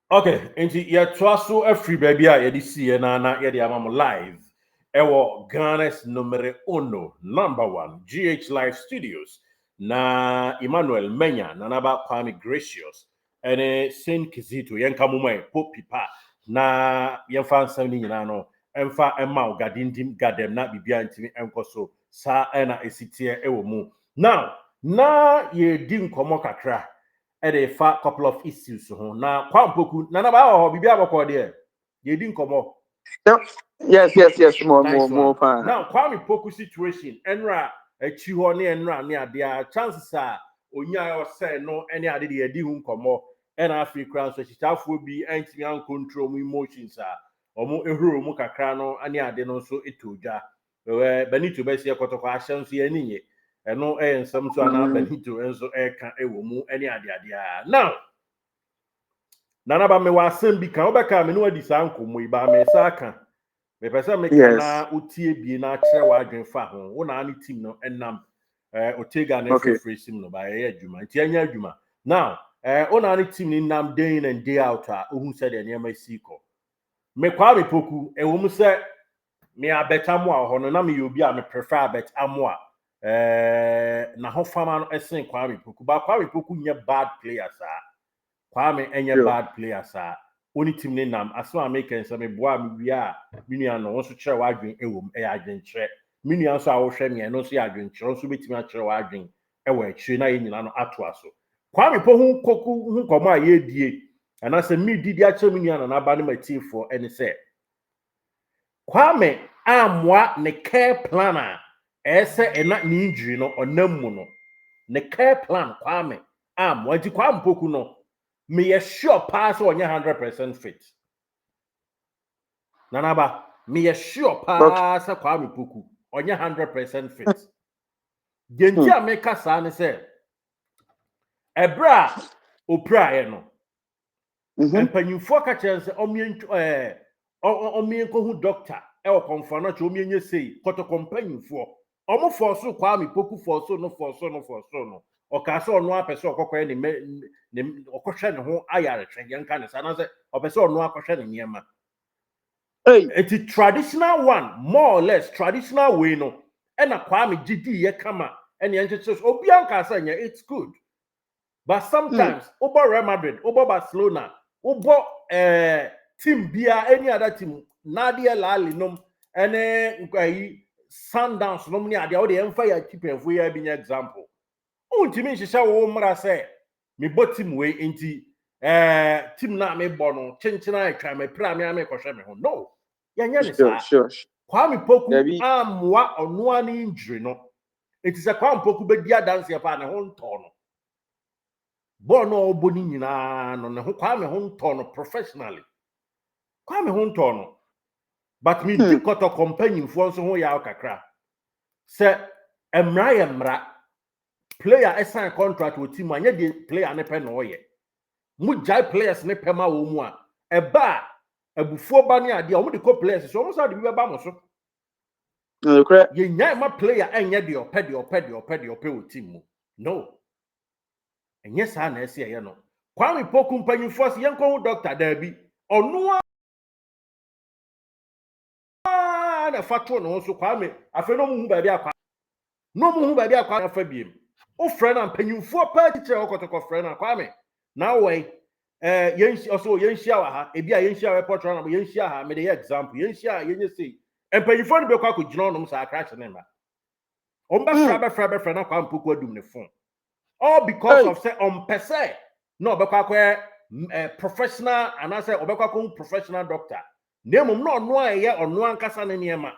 Okay, nti ya twaso afri baby a yedi see na yedi amam live. Ewo Ghana's #1 GH Live Studios. Na Emmanuel Menya na naba Kwame Gracious. Ene Saint Kizito yenka mumai Popipa na yemfa nsam ni nyina no. Emfa emma gadindim gadem na bibia ntimi enkoso sa ena esitie ewo mu. Now, na ye di nkomo kakra. A couple of issues na Kwame Poku na ba ho bibia boko de ye di nkomo. Yes, Nice more one. fun. Now Kwame Poku situation enra echi ho ne enra ne ade chances are onya yo say no any ade de di hu nkomo and afi kran so chichafo bi antimi an control mu emotions omo ehuro mu kakra no ane ade no so etodwa Benito be se Kotoko ahye so ye ninye eno ensam so ana Benito enso eka ewo mu ane ade now nana ba me wasem bi kan obeka me no adi sa nkomo iba me sa aka me pese me kana utie bie na kire wa adwen fa ho wo na ani team no enam Otega na free sim no ba ye adwuma nti anya adwuma now wo na ani team ni nam day in and day out ohun said the name siko me Kwame Poku wo mu se me abeta mo a ho no na me obi a me prefer abeta mo a na ho fama no esen Kwame Poku ba Kwame Poku nye bad players Kwame enye bad players oni team ne nam aso Americans me boa me wia me nua no so kire wa adwen ewom adwen kire me nua so a wo hwe me no so adwen kire so betimi a kire wa adwen ewo akire na ye nyina no ato aso Kwame Poku koku hu komo a ye die ana se me didi a kire me nua na ba ne matifo ene se Kwame amwa ne care planner ese ena ni injury no onam mu no ne care plan Kwame amwa di Kwame Poku no me ye sure pass on 100% fit. Nanaba, me ye sure pass Kwame Poku on 100% fit. Genti America san say ebra opra ye no. Empanyimfo ka kire say omien ko hu doctor e o confirm na che omien ye sei Kotoko mpanyimfo omo force Kwame Poku force no oka se ono apese okokọ ne okohwe ne ho ayare twen yenka ne sana se opese ono akohwe ne niema it's traditional one more or less traditional way no and na Kwame gidi ye kama and yenche obi anka say it's good but sometimes obo Real Madrid obo Barcelona obo team bia any other team Nadia Lali nom ene nkai Sundowns nom ni ade o de emfa ya keeper fo ya bi example untimi nhihya wo mra se me botim we enti team na me bo no chenchena atwa me pra me ame kohwe me ho no yanya ne sa Sure. Kwame Poku amwa ono ani injury no it is a Kwame Poku be dia dance ya pa ne ho nto no bo no oboni nyina no ne ho Kwame ho nto no professionally Kwame ho nto no but me di Kotoko company fo nso ho ya kakra se emra player assign contract with team anya the player ne pe no ye mu jai players ne pe ma wo mu a eba abufuo ba ne ade a wo de ko players so mo sa de bi ba mo so ye nyai ma player anya de opɛ wo team mu no enye sa na ese ye no Kwame Poku mpanyimfo se yenko hu doctor da bi ono na fato no so Kwame afa no mu hu ba bi akwa no mu hu ba bi akwa afa biem o friend am panyimfo pa teacher Kotoko friend am Kwame now way yenhia wa ha ebi a yenhia we portrait na yenhia ha me dey example yenhia yenye say empanyimfo no be kwa ko gina onom sa crash ne ma on ba fra na Kwame Poku adum ne phone all because of say on pese no be kwa professional and I say obekwa ko professional doctor nemum no ono aye ono ankasa ne niema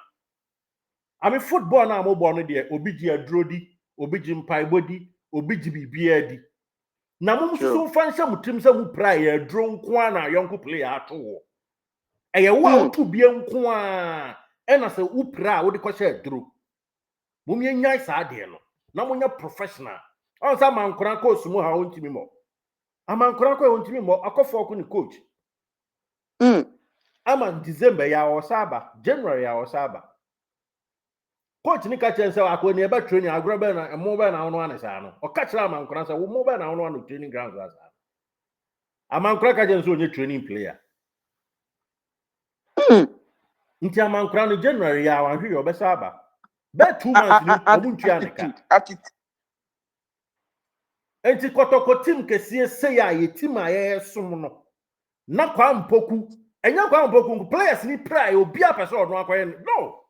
I mean football na mo bo no de obi gi adrodi obi gi mpaibodi obi gi bibia di na mum so fa nhyɛ mutim sɛ mu pra yɛ adro nko a na yɔnko player ato wo ɛyɛ wo a wotu bia nko a ɛna sɛ wo pra a wo de kɔhyɛ adro mum yɛ nyai saa de no na mo nya professional on sa mankora ko sumu ha wontimi mo amankora ko wontimi mo akɔfo ko ni coach ama December ya wo saba January ya wo saba coach ni ka chen sɛ akɔ ni eba training agro na mo ba na ono anesa no o ka kyerɛ amankora sɛ wo mo ba na ono ano training ground asa Amankura ka je nso onye training player. Nti amankura no January ya wan hwe obesa aba. Be 2 months ni obuntua neka. Enti Kotoko team kesie say ya ye team aye som no. Na Kwame Poku, enya Kwame Poku players ni pray obi apese odno akoye no.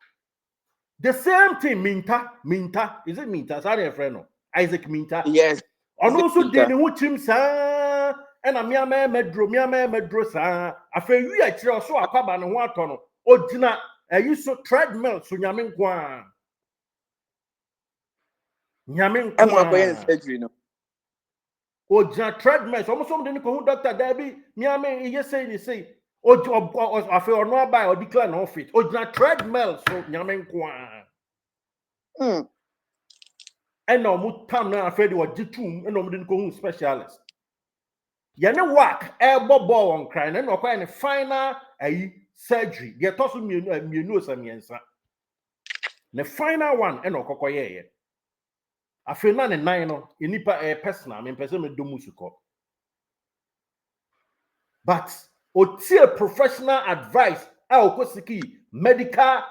The same thing Minta, is it Minta? Sorry a friend no. Isaac Minta. Yes. Ono so de ne ho chim sa na me medro sa afa wi a kire so akwaba ne ho ato no ogina ayi so treadmill so nyame nkwa surgery no ogina treadmill so mo de ne ko hu doctor da bi me ye say ni say afa ono aba o declare no fit ogina treadmill so nyame nkwa and no mu tam na afa de o gitum and no mu de ko hu specialist. Yene work elbow ball on cry na no kwa ne final surgery ye to so mienu osamiensa the final one e no kokoye ye afi na ne nine no enipa personal me pese me do musuko but otie professional advice okosiki medical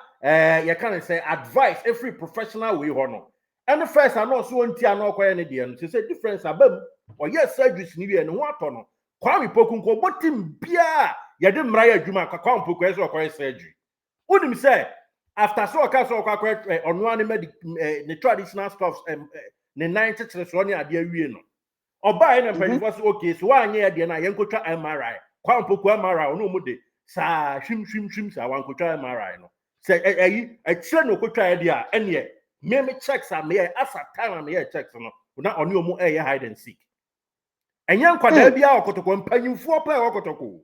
you can say advice every professional way hono and the first I know so onti ano koye ne de no say difference abam or yes surgeries ni we ne ho ato Kwame Poku nko botim bia ye de mra ya adwuma Kwame Poku eso okoye surgery unim say after so oka so okoye ono an the traditional stuffs ne 90 so ne ade awie no oba e na panifo so okay so anye ye de na ye nkotwa MRI Kwame Poku MRI ono mu de sa hwim sa wan kotwa MRI no say a kire no kotwa ye de a ene me checks am me asa time me checks no na ono mu hide and seek. Enya nkwada bia okotoko mpanyimfo pa okotoko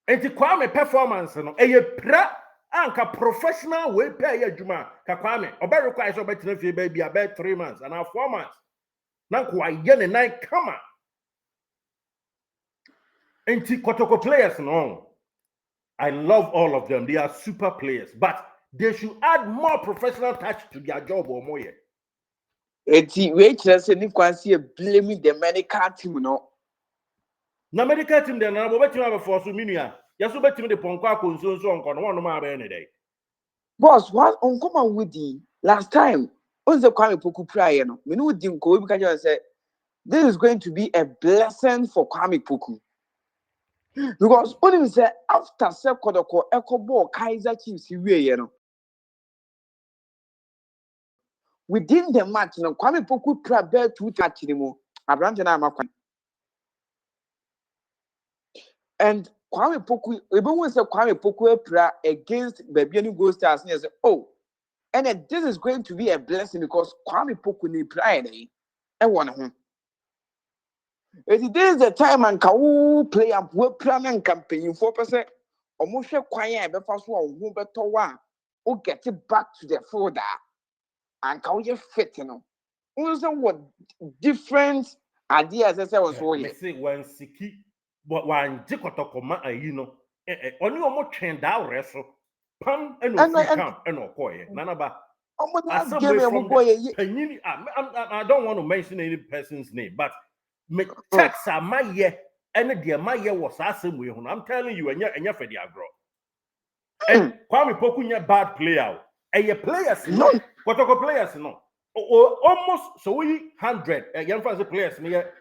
enti Kwame performance no pra anka professional way pay adwuma ka Kwame oberequire so betina fie ba bia be 3 months and 4 months na kwa ye ne nine kama enti Kotoko players no I love all of them, they are super players, but they should add more professional touch to their job or more. We just say Nikwansi blaming the medical team no. Na medical team then na bo betima be force minia. Yaso betima de ponko akonso so onko no one ma be ne dey. Boss, what on come with the last time? On the Kwame Poku prayer no. Me no di nko we can say this is going to be a blessing for Kwame Poku. Because only say after Kotoko Ekobo Kaiser Chiefs we no. Within the match, no Kwame Poku prepare to touch him. Abrante na makwan. And Kwame Poku, even when say Kwame Poku pra against Babiani Gold Stars, and say, oh, and this is going to be a blessing because Kwame Poku ni pride and one home. This is the time and can play up work plan and campaign 4%. Almost a quiet, but first one who better one or get it back to the folder. And can you fit, you know? Also, what different ideas as I was saying? Say when Siki, but when Kotoko ma you know, only almost trained out wrestle, pam and no camp and no koye, nanaba. Assemble from the I don't want to mention any person's name, but me checks are my year, and dear my year was assembly. I'm telling you, and you're for the agro. And Kwame Poku bad player. And your players, no, Kotoko players, no. Almost so we 100 young fans players near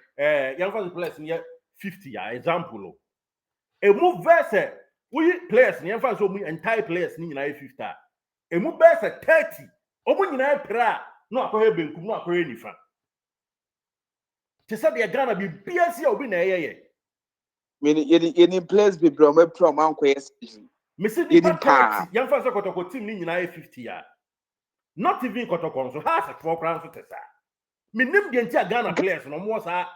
young fans players near 50 example. A move verse we players near fans so we entire players near 50. A move verse 30. Omu nyina pra no akohe benkum no akohe nifa. Te say they Ghana be BSC obi na eyeye. Any players be bro me pro man ko yes. Me see the 30 young fans Kotoko team ni nyina 50 ya. Not even Kotoko so has a 4 crowns to say. Me nim the entire Ghana players no more sa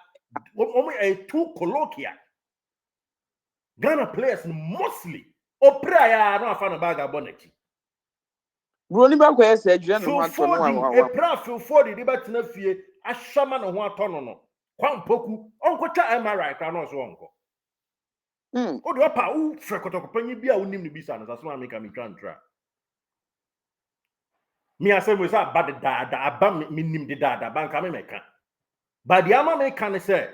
omu too colloquial. Ghana players mostly opera ya no afa na bag abonaki. Broni ba ko yes adwene no ato no e pra feel 40 de betina fie ahwama no ho ato no Kwame Poku onkotwa MRI kra no so onko o de opa u Kotoko panyi bia unim ne bisa no so ma make me twa ntra me asem we say bad da aba me nim de da banka me meka but the ama me kan say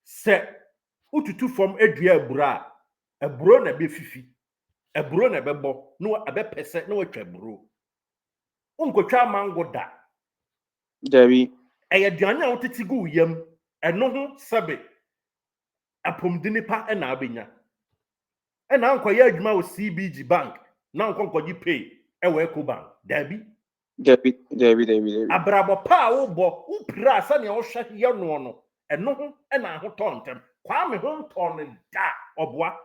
Se ututu from edua eburo na be fifi eburo na bebo no abe pese na watwa eburo unkotwa mango da Debbie. eye duane a wotete gu yam eno ho sebe apomdini pa na abenya na ankoye adwuma wo CBG bank na ankonkoji pay ewo Ecobank Debbie abrabo pa wo bo upira asa ne wo hwe ye no no eno ho na ahotontem Kwame ho nton da oboa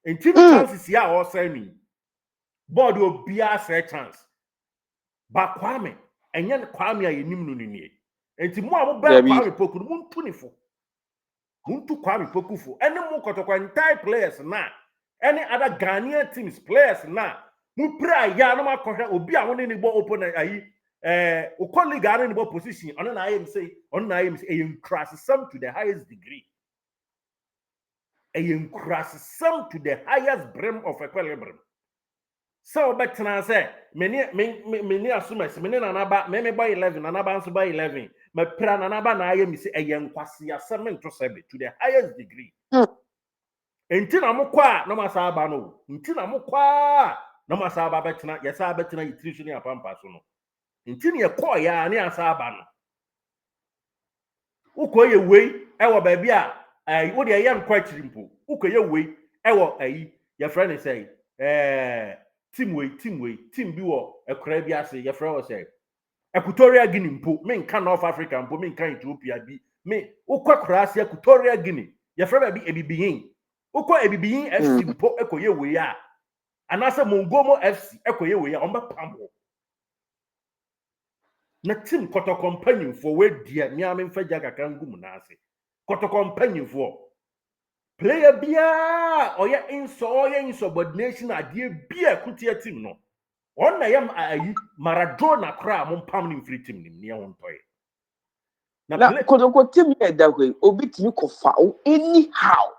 enti no chances ya o say ni board obia say chance ba Kwame enye Kwame ayenim no ni enti mo a mo ba Kwame Poku mo ntu ni fo muntu Kwame Poku fo ene mo Kotoko entire players na any other Ghanaian teams players na mu pra ya no makohwe obi a woni ni bo opponent ayi o colleague are ni bo position ono na ayem say ayen crash some to the highest degree ayen crash some to the highest brim of equilibrium so betna say meni assumes meni na naba me by 11 na naba nso by 11 me pra na naba na ayem say ayen kwase asem to sebe to the highest degree enti na mokwa na masaba no enti na mokwa na masaba betna yesa betna yitiri so ne apampa so no enti ne yekọ ya ne asaba no ukoye wei ewo ba bia wo de ye nkwa chirimpo ukoye wei ewo ayi ye friend ne say team bi wo ekora bi ase ye friend wo say Equatorial Guinea mpo me nka North Africa mpo me nka Ethiopia bi me ukwa Croatia Equatorial Guinea ye friend ba bi ebibiyin ukwa ebibiyin FC mpo ekoye wei a anase Mongomo FC ekoye wei a omba pambo na team Kotoko company for we dia mi am mfaja kaka ngum na ase Kotoko company for player bia oya insubordination adie bia kutia team no on na yam ayi Maradona kra mo pam ni free team ni ne ho ntoye na Kotoko team e da kwe obi timi ko foul anyhow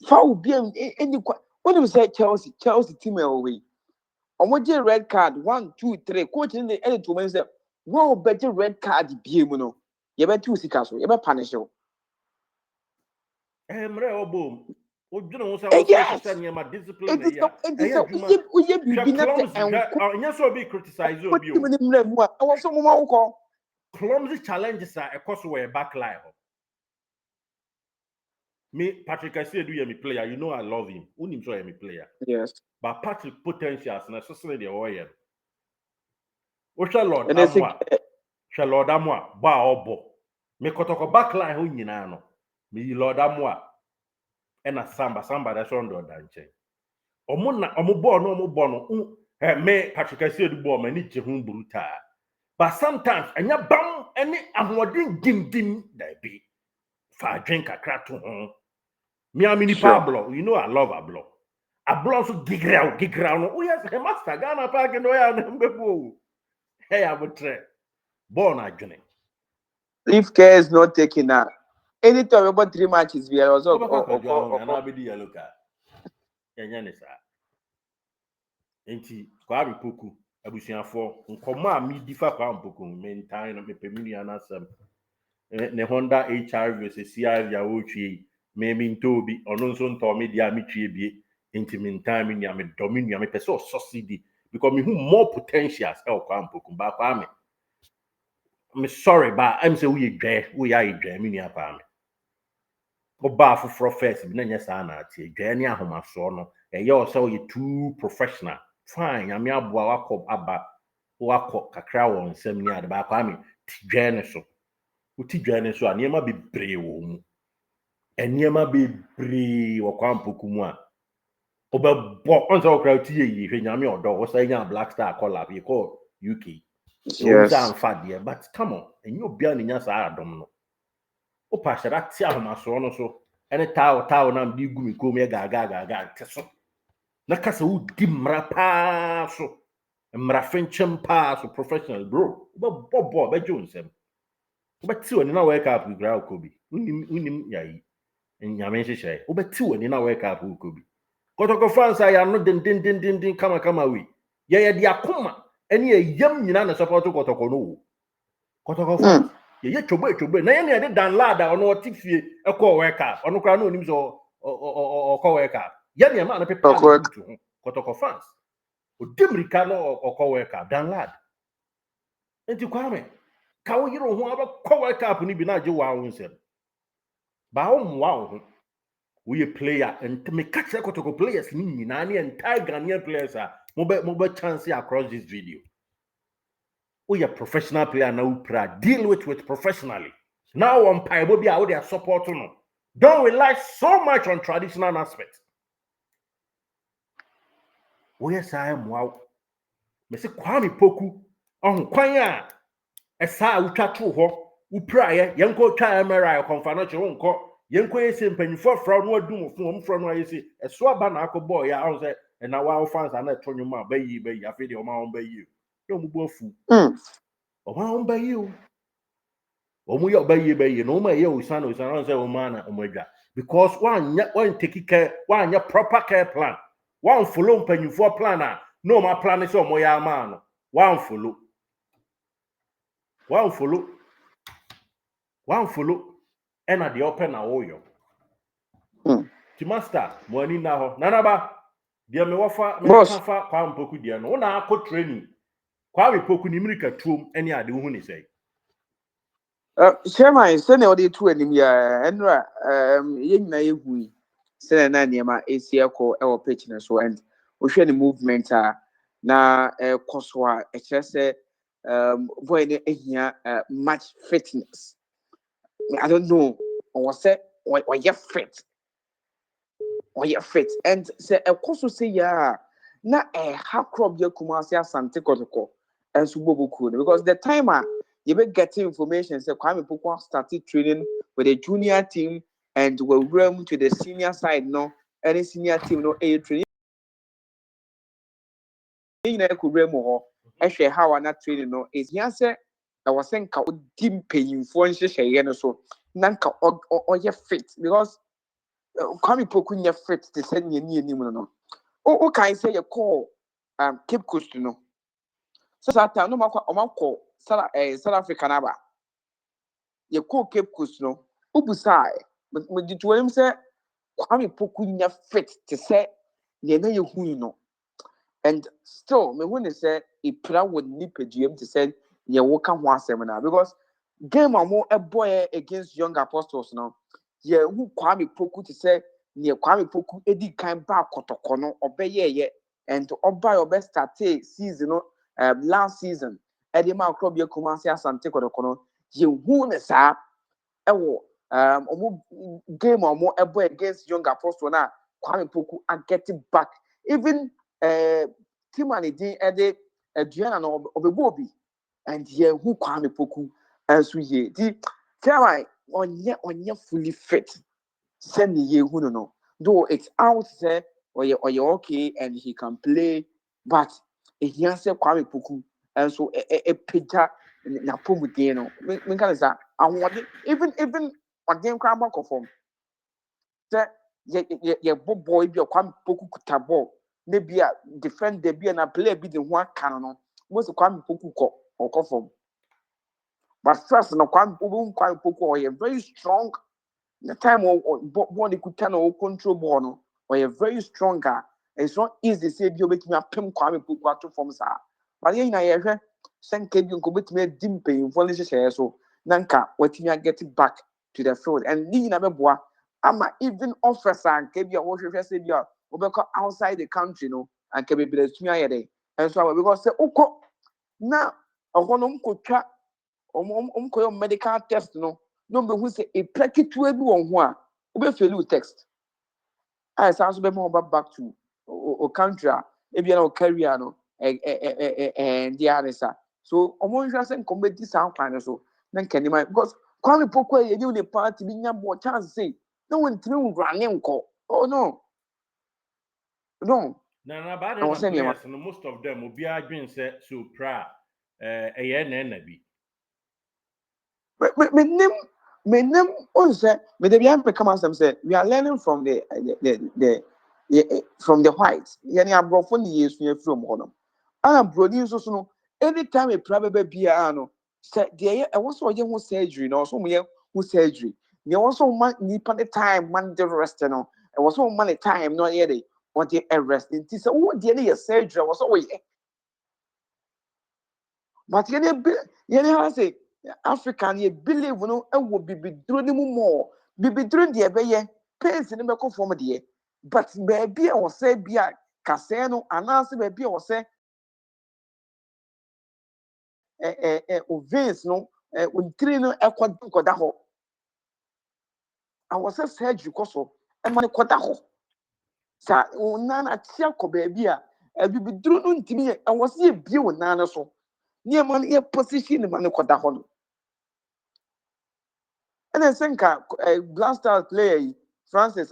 foul bia any when you say Chelsea team away omoje red card 1 2 3 coach in the edit to me say wow better red card bia mu no ye betu sika so ye be punish you mre obom odwene wo say wo say nyama discipline ya uye bibi na te enko nya so be criticize obi o mre mu a wo so mo ma wo ko clumsy challenges are ekoso we backline me Patrick I say do you me player you know I love him unim so me player yes but Patrick potentials na so say the oil o Lord Amwa ba obo me Kotoko backline ho nyina no me Lord Amwa e na samba da so ndo da nche omo ball no me Patrick I say do ball mani je hu bruta but sometimes anya bam any ahoden dim da bi fa drink akra to ho me amini Pablo you know I love Ablo so gigra no o yes master Ghana park no ya na mbebo hey abotre ball na adwene if care is not taken out anytime about 3 matches we are also na be di yellow card yenya ne sa enti Kwame Poku abusuafo nkomo a mi difa Kwame Poku mentan no mepemini anasem ne Honda HR vs CR ya wotwe me ntobi ono nso nto me dia metwe bie enti mentan me nya me dominu me pese o succeed because me who more potentials Kwame Poku ba Kwame me sorry ba I'm say we ya dwe me nia pa me oba for first bi na nya sa na atie dwe ne ahomaso no eye o say you too professional fine ame aboa wakọ kakra won nsem ni ade ba Kwame ti dwe ne so uti dwa ne so a niema bebree wo mu eniema bebree wo Kwame Poku mu a obebo onso okra uti yeyi hwe nyame odo wo say nya Black Star collar be call UK yes am de but come on enyo bia ne nya sa adom no o pa shara ti ahomaso no so ene tawo na mbi gu mi kom ye gaga teso na kasa u di mra pa so mra fenchem pa so professional bro bobo be jonsem ubeti woni na wake up gra okobi unim yayi nyame hyehyɛ ubeti woni na wake up okobi Kotoko fans ya no din kama we ye de akoma ene yam nyina na support Kotoko no Kotoko fans Ye chobe na ye na de dan lada ono otifie ekọ work up ono kra na onim so okọ work up ye na ma na pepa na Correct. butu ho Kotoko fans odimrika no okọ work up dan lad enti Kwame ka wo yiro ho abakọ work up ni bi na je wa wo nsem ba wo mwa wo we player and me catch Kotoko players ni nyina na entire Ghanaian players mo be chance across this video. We are professional player now, deal with professionally. Now on Paibo be out there supporting. Don't rely so much on traditional aspects. Yes, I am wow. Mese Kwame Poku on kwanya esa utwa to ho upraye yenko twa emera konfa che wonko yenko yesi mpanyifo fra no adum fun fra no ayesi eso aba na akobọ ya ahun se na wa fans na etonyuma bayi afi de o ma on bayi no mu bo fu o ma on bayi o omu yo bayi no ma ye usana say o ma na omagwa because one take care one proper care plan one follow mpanyifo plan no ma plan say omo ya ma no one follow and at the open na oyo ti master mo ani na ho nanaba dia me wofa me kafa Kwame Poku dia no na akọ training Kwame Poku ni mirika tuom ene ade hu ni sei Chairman, send all the two and Enra, yin na yehui, send an anima, ACL or pitching so and we share the movement na Koswa, HSA, when here match fitness. I don't know, or say, or you're fit, and say a course say, yeah, na a half crop your Kumasia Sante Kotoko and Suboku because the timer. You be getting information. Say Kwame Poku started training with the junior team and will roam to the senior side. No, any senior team no a training. You know, could roam more. Actually, how I'm not training no is here. Say I was saying ka team paying for and share so nanka or you fit because Kwame Poku you fit to send you near no. Oh, can I say you call Cape Coast no. So that time no matter call South Africa naba. You call Cape Coast no. Ubusai, but the two him say Kwame Poku nya fit to say ye na ye hu no. And still, me when they say a plan would nip a GM to say ye woka ho seminar because game amo a boy against young apostles no. Ye who Kwame Poku to say ye Kwame Poku edi kan ba Kotoko no obeye ye and to oba your best start season no last season edi ma club ye Kumasi Asante Kotoko no ye hu ne sa ewo game or boy against young apostle na Kwame Poku are getting back even team and the ede Adriana no obebobi and here who Kwame Poku as we ye the tell I on fully fit send the ye who no though it's out there or you okay and he can play but he answer Kwame Poku and so a picture na pomu no me can say even again crab back from that ye boy be a Kwame Poku kuta ball maybe a defend the be and a player be the one can most Kwame Poku ko or from but first no Kwame Poku or a very strong the time or body could turn or control ball or a very stronger it's not easy to say you make me a pim Kwame Poku to form sa but yeah na send Kebi go bit me dimpe in for share so nanka what you get back to the field and ni na beboa ama even officer and Kebi or what say bia obeko outside the country no and Kebi be the tumi ayede and so because say oko na ohono mkotwa omko medical test no be who say a prekitu ebi won ho a obe feel text I sounds be more back to o country ebi na o career no and the answer. So, almost just in committee sound kind so. Then can you because Kwame Poku you the party being more chance say no one through running call. Oh no. na bad players no most of them will be arguing say so pra na bi me name on say me the young come as them say we are learning from the from the whites. Yani abrofo ni yesu from hono. Ana brodi so no anytime a probable be no Said the I was so young surgery, no, so me who surgery. There was so much nipa the time man the rest, no. It was so many time, no, yeah, they or the rest. It is oh, the surgery was always. But you know, I say African, you believe no, I will be doing more. Be doing the obey, pains in the medical form, dear. But baby, I was say, be a Casano, and answer baby, I was say, Vince, no, untrino, a quadruple. I was a surgery, coso, and my quadaho. Sa, Nana, Tiaco, baby, I be doing to me, I was here, view, Nana, so near money, position, in my quadaho. And then think blaster player Francis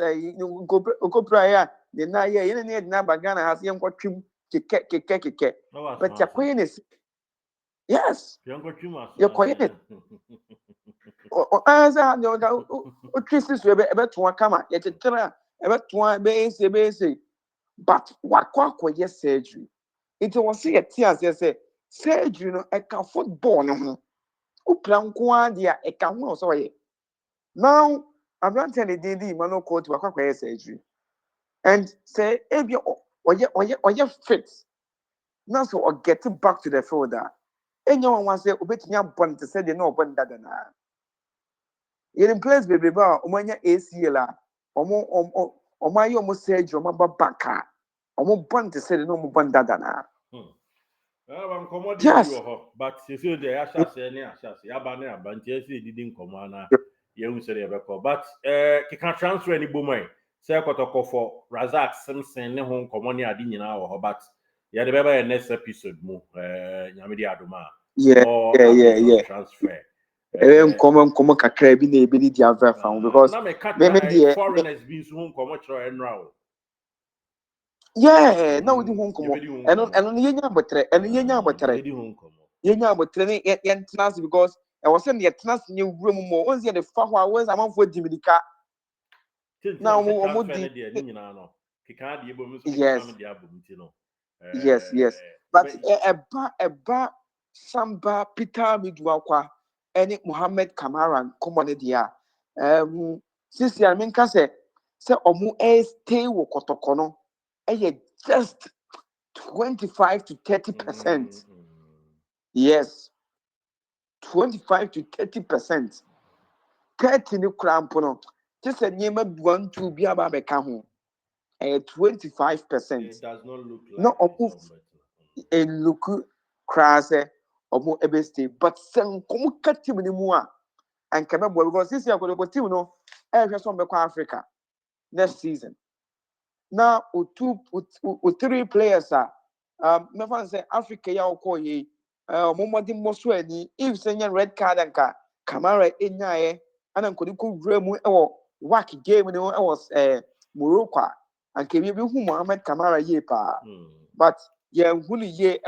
go prayer the na yeah you need na bagana has yam ko twim keke but your queen is yes your queen is answer no o twist so ebe to kama ye tetra ebe to be say but wakwa yes surgery it was see a tears say surgery no e ka football no ho o plan kwa dia e ka ho so ye. Now, I'm not telling you, man, no call to a surgery. And say, if you fit, now so or getting back to the field. And no one wants to say, obey me, born to say, they know, but that. You're in place, baby, bar, Omania ACL, or my almost surgery, or my back, or more born to say, no more born that. Yes. But you see, the Asha say, Yabane, Abanti, didn't come on. You say, but you can't transfer any boomer. Say, Kotoko for Razak Simpson, no home common, I didn't know, but you had a next episode, Yamidi Aduma. Yeah. Transfer. Come kakra bi na ebi ni dia ver found because Now, maybe the foreigners being so come and row. yeah na we di hon komo eno ne yenya abotre yenya abotre ne yentenas because I was saying the yetenas ne wura mu mo onzi the fa ho a onzi amanfo dimidika na omo di yes but eba samba Peter Midwakwa any Mohammed Kamaran komo ne dia sisi I mean ka say omo stay wo Kotoko no just 25 to 30%. Yes, 25 to 30%. 30 ni crampono. Just a name 1 2 be about a cahu. 25%. It does not look like no a look crass or more ebeste, but some come cut him anymore. And come up because this year, team no, just from Africa next season. Now, with 3 players are me fan say Africa ya okọ ye momodi moso ani if senya red card anka Kamara enyae ana nkodi ko wura mu wak game ni was Morocco anka bi hu Mohamed Kamara ye pa but ye hu ni ye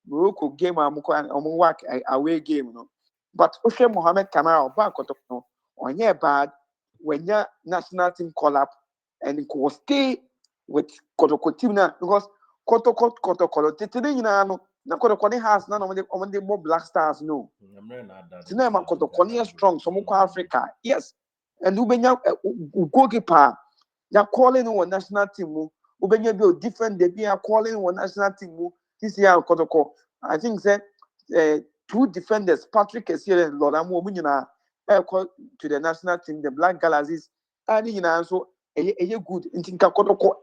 Morocco game amko wak away game no but ohwe Mohamed Kamara ba koto no onye bad when ya national team call up and ko stay with Kotoko team na because Kotoko titiri nyina no na Kotoko ne has na on the more Black Stars no tina ma Kotoko ne strong so mo Africa yes and ubenya goalkeeper ya calling on national team mu ubenya bi different they be calling on national team mu this year Kotoko I think say 2 defenders Patrick Essien and Lord Amu nyina to the national team the Black Galaxies and nyina so good ntinka Kotoko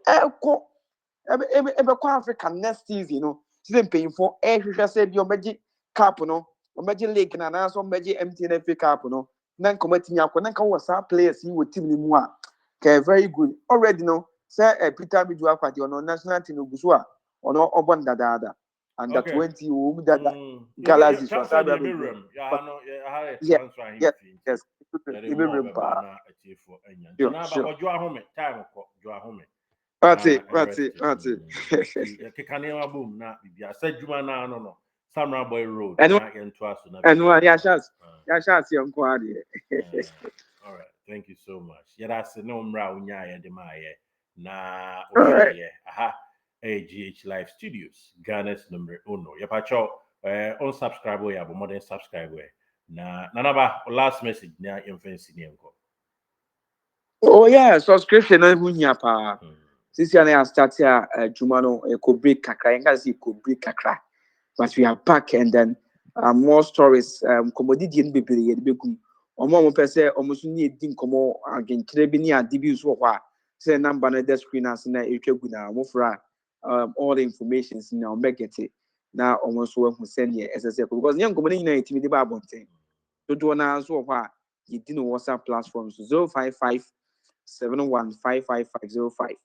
ebe Africa next season you know season paying for hwehwe say bi omeji cup no omeji league na so omeji MTN FA cup no na nkomatinya akọ na nka wo sa players yi wo team ni mu a very good already no say Peter Midu akwade ono national team oguso a ono obon dadaada under 20 wo mu dada Galaxy so sa bra be yes That's it. Samra Boy Road. And all right, thank you so much. Yeah, that's no mra unya de maye na all right. AGH Live Studios, Ghana's number 1. Yapacho unsubscribe ya, but more than subscribe. Na nanaba last message na influence ni enko. Oh yeah, subscription na hunya pa. Since you are starting juma no could break kakra, you can see could break kakra. But we are back and then more stories commodity and bebree ye be kum. Omo mo pese omo so ni edi nkomo agenkyere bi ni ade bi so ho a say number na the screen as na etwa gu na mo fra all the informations na o make it na omo so hu send ye ss because nyam nkomo ni na etimi de ba abonten. Dodo na so ho a ye di no WhatsApp platforms 055 715505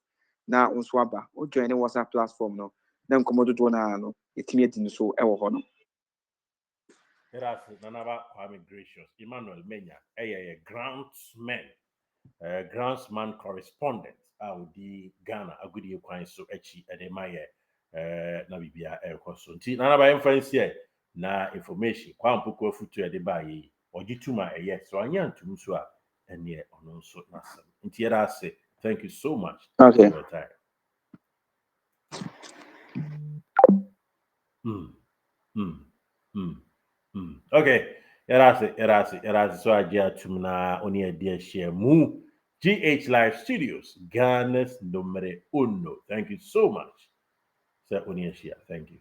na nso aba o join the WhatsApp platform no na nkomo dodo na no etimi edi no so e wo ho no. That's nanaba Kwame Gracious Emmanuel Menya a groundsman correspondent out the Ghana agudi kwan so echi edemaye na bibia ekoso nti nanaba inference here na information kwa mpoko afutu edeba yi ogituma so anya ntum so a ene ono nso nasem nti yera say thank you so much Okay. for your time. Okay, erase so agia tumna oni adi share mu GH Live Studios, Ghana's numero uno. Thank you so much. Sir Oniashia. Thank you.